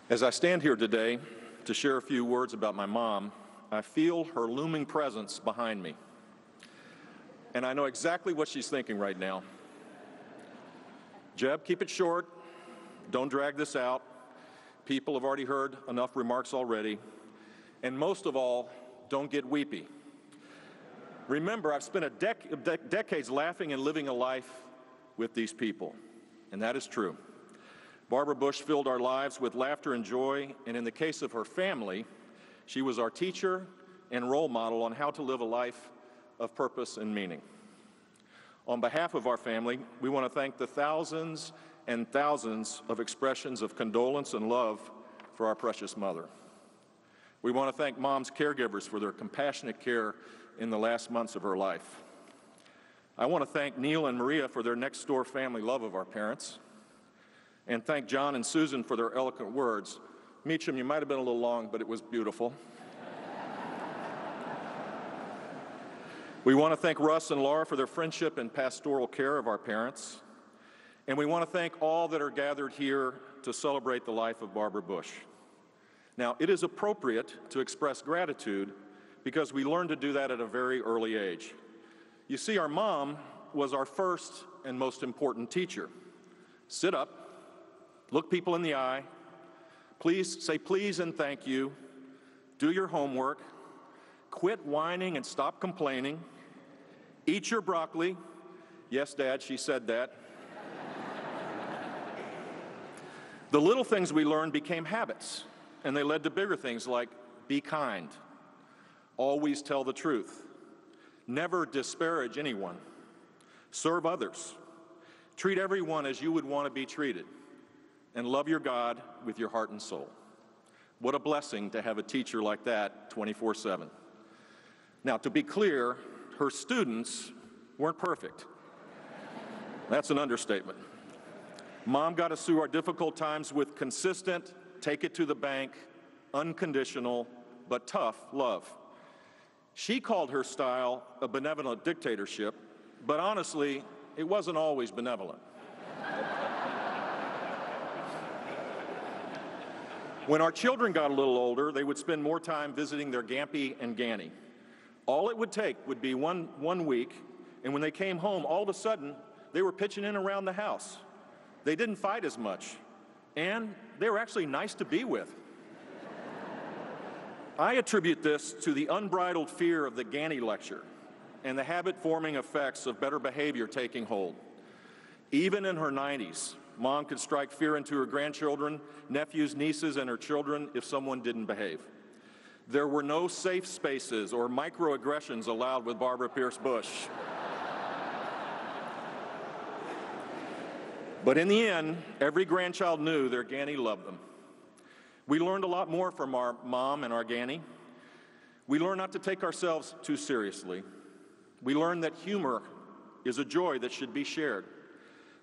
As I stand here today to share a few words about my mom, I feel her looming presence behind me. And I know exactly what she's thinking right now. Jeb, keep it short. Don't drag this out. People have already heard enough remarks already. And most of all, don't get weepy. Remember, I've spent decades laughing and living a life with these people, and that is true. Barbara Bush filled our lives with laughter and joy, and in the case of her family, she was our teacher and role model on how to live a life of purpose and meaning. On behalf of our family, we want to thank the thousands and thousands of expressions of condolence and love for our precious mother. We want to thank Mom's caregivers for their compassionate care in the last months of her life. I want to thank Neil and Maria for their next-door family love of our parents, and thank John and Susan for their eloquent words. Meacham, you might have been a little long, but it was beautiful. We want to thank Russ and Laura for their friendship and pastoral care of our parents. And we want to thank all that are gathered here to celebrate the life of Barbara Bush. Now, it is appropriate to express gratitude because we learned to do that at a very early age. You see, our mom was our first and most important teacher. Sit up. Look people in the eye. Please say please and thank you. Do your homework. Quit whining and stop complaining. Eat your broccoli. Yes, Dad, she said that. The little things we learned became habits, and they led to bigger things like be kind, always tell the truth, never disparage anyone, serve others, treat everyone as you would want to be treated, and love your God with your heart and soul. What a blessing to have a teacher like that 24/7. Now, to be clear, her students weren't perfect. That's an understatement. Mom got us through our difficult times with consistent, take it to the bank, unconditional, but tough love. She called her style a benevolent dictatorship, but honestly, it wasn't always benevolent. When our children got a little older, they would spend more time visiting their Gampy and Ganny. All it would take would be one week, and when they came home, all of a sudden, they were pitching in around the house. They didn't fight as much, and they were actually nice to be with. I attribute this to the unbridled fear of the Ganny lecture and the habit-forming effects of better behavior taking hold. Even in her 90s, Mom could strike fear into her grandchildren, nephews, nieces, and her children if someone didn't behave. There were no safe spaces or microaggressions allowed with Barbara Pierce Bush. But in the end, every grandchild knew their Ganny loved them. We learned a lot more from our mom and our Ganny. We learned not to take ourselves too seriously. We learned that humor is a joy that should be shared.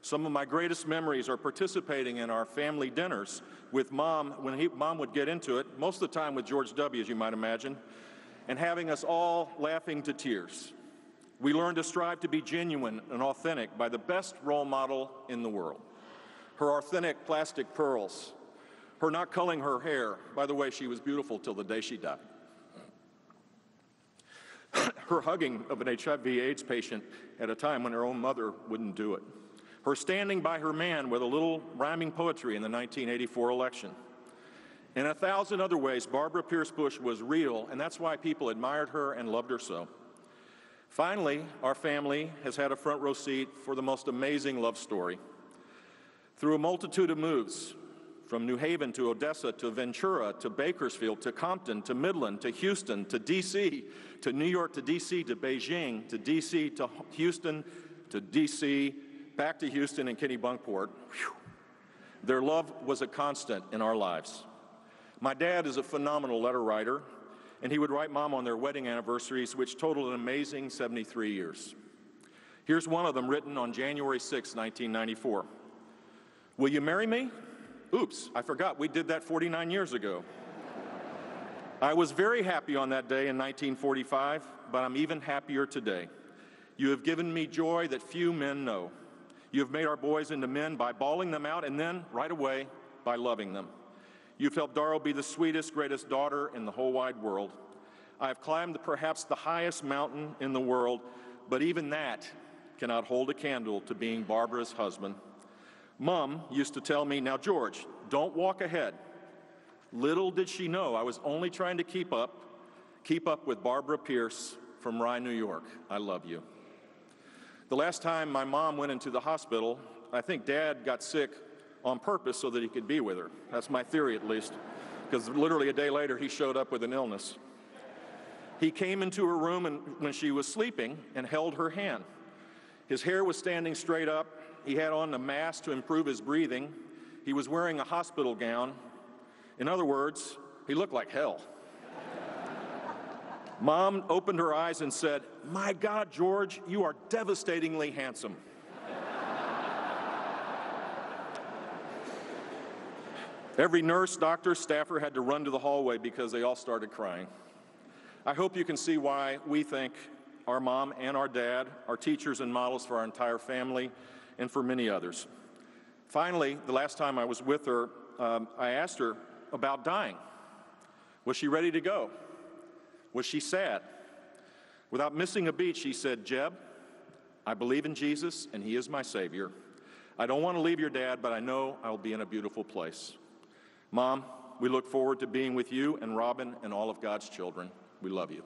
Some of my greatest memories are participating in our family dinners with Mom when Mom would get into it, most of the time with George W., as you might imagine, and having us all laughing to tears. We learned to strive to be genuine and authentic by the best role model in the world. Her authentic plastic pearls, her not culling her hair. By the way, she was beautiful till the day she died. Her hugging of an HIV/AIDS patient at a time when her own mother wouldn't do it. Her standing by her man with a little rhyming poetry in the 1984 election. In 1,000 other ways, Barbara Pierce Bush was real, and that's why people admired her and loved her so. Finally, our family has had a front row seat for the most amazing love story. Through a multitude of moves, from New Haven to Odessa to Ventura to Bakersfield to Compton to Midland to Houston to D.C. to New York to D.C. to Beijing to D.C. to Houston to D.C. back to Houston and Kennebunkport. Whew. Their love was a constant in our lives. My dad is a phenomenal letter writer, and he would write Mom on their wedding anniversaries, which totaled an amazing 73 years. Here's one of them written on January 6, 1994. Will you marry me? Oops, I forgot, we did that 49 years ago. I was very happy on that day in 1945, but I'm even happier today. You have given me joy that few men know. You have made our boys into men by bawling them out and then, right away, by loving them. You've helped Darrell be the sweetest, greatest daughter in the whole wide world. I have climbed perhaps the highest mountain in the world, but even that cannot hold a candle to being Barbara's husband. Mom used to tell me, now George, don't walk ahead. Little did she know I was only trying to keep up with Barbara Pierce from Rye, New York. I love you. The last time my mom went into the hospital, I think Dad got sick on purpose so that he could be with her. That's my theory, at least, because literally a day later he showed up with an illness. He came into her room when she was sleeping and held her hand. His hair was standing straight up. He had on a mask to improve his breathing. He was wearing a hospital gown. In other words, he looked like hell. Mom opened her eyes and said, "My God, George, you are devastatingly handsome." Every nurse, doctor, staffer had to run to the hallway because they all started crying. I hope you can see why we think our mom and our dad are teachers and models for our entire family and for many others. Finally, the last time I was with her, I asked her about dying. Was she ready to go? Was she sad? Without missing a beat, she said, "Jeb, I believe in Jesus and he is my Savior. I don't want to leave your dad, but I know I'll be in a beautiful place." Mom, we look forward to being with you and Robin and all of God's children. We love you.